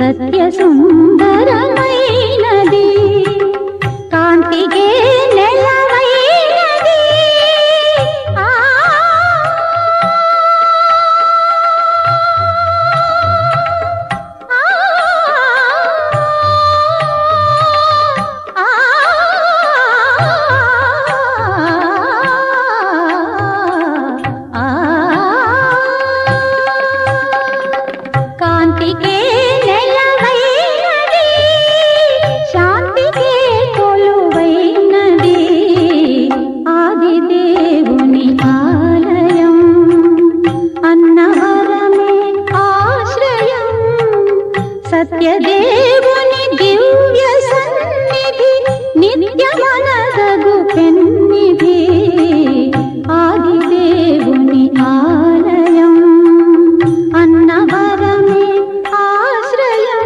సత్య సుందరమైనది కాంతికే నెలవైనది ఆ కాంతికే నెలవైనది శాంతికే కొలువైనది ఆదిదేవుని ఆలయం అన్నవరమే ఆశ్రయం సత్యదేవుని దివ్య సన్నిధి నిత్యమనదగు పెన్నిధి ఆదిదేవుని ఆలయం అన్నవరమే ఆశ్రయం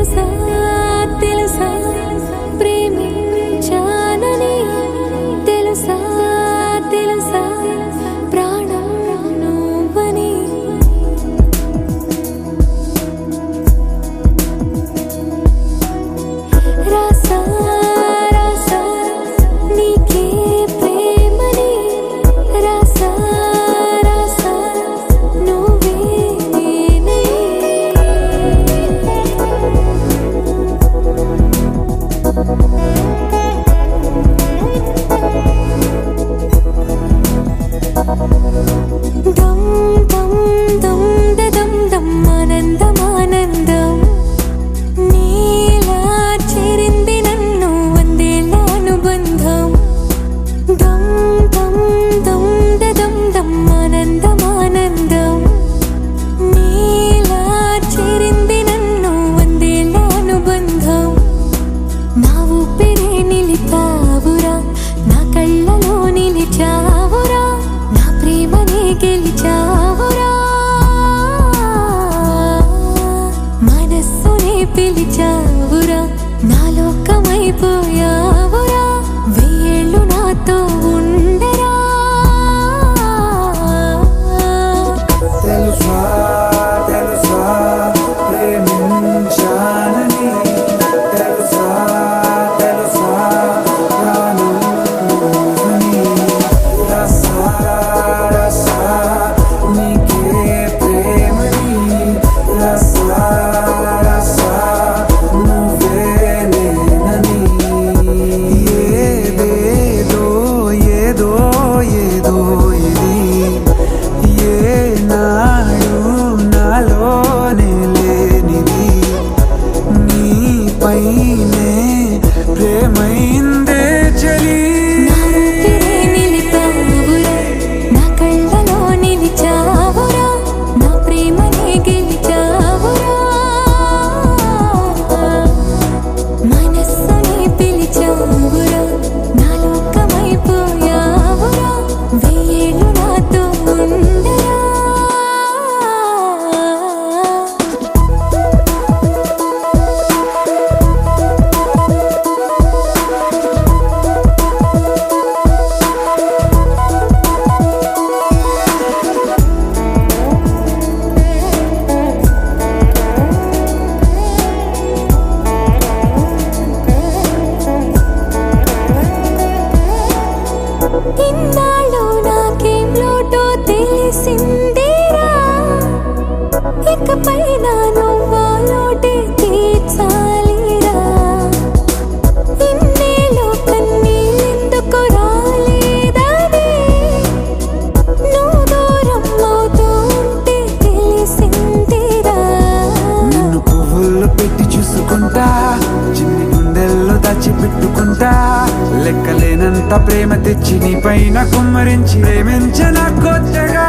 తెలుసా తెలుసా ప్రేమించానని తెలుసా తెలుసా ప్రాణం నువ్వని రాసా రాసా నీకే ప్రేమని రాసా రాసా నువ్వే నేనని దమ్ దమ్ దమ్ దమ్ దమ్ ఆనందం ఆనందం నీలా చేరింది నన్ను వందేళ్ళ అనుబంధం దమ్ దమ్ దమ్ దమ్ దమ్ ఆనందం ఆనందం నీలా చేరింది నన్ను వందేళ్ళ అనుబంధం నా ఊపిరే నిలిపావురా నా కళ్ళలో నిలిచావురా నా ప్రేమనే గెలిచావురా మనస్సునే పిలిచావురా నా లోకమైపోయావురా వెయ్యేళ్ళు నాతో ఉండరా తెలుసా తెలుసా ప్రేమించానని తెలుసా తెలుసా ప్రాణం నువ్వని రసా రసా నీకే ప్రేమని రసా రసా నువ్వే నేనని ఏదేదో ఏదో ఏదో ఇది ఏనాడు నాలోనే లేనిది నీపైనే ప్రేమైందే చలి నా ఊపిరే నిలిపావురా నా కళ్ళలో నిలిచావురా నా ప్రేమనే గెలిచావురా మనస్సునే పిలిచావురా నా లోకమైపోయావురా వెయ్యేళ్ళు నాతో ఉండరా ఇన్నాళ్ళు నాకేం లోటో తెలిసిందేరా ఇకపై నా నువ్వా లోటే తీర్చాలిరా ఇన్నేళ్ళు కన్నీళ్ళెందుకు రాలేదని నువ్వు దూరం అవుతూ ఉంటే తెలిసిందేరా నిన్ను పువ్వుల్లో పెట్టి చూసుకుంటా చిన్ని గుండెల్లో దాచిపెట్టుకుంటా లెక్కలేనంత ప్రేమ తెచ్చి నీ పైన కుమ్మరించి ప్రేమించన కొత్తగా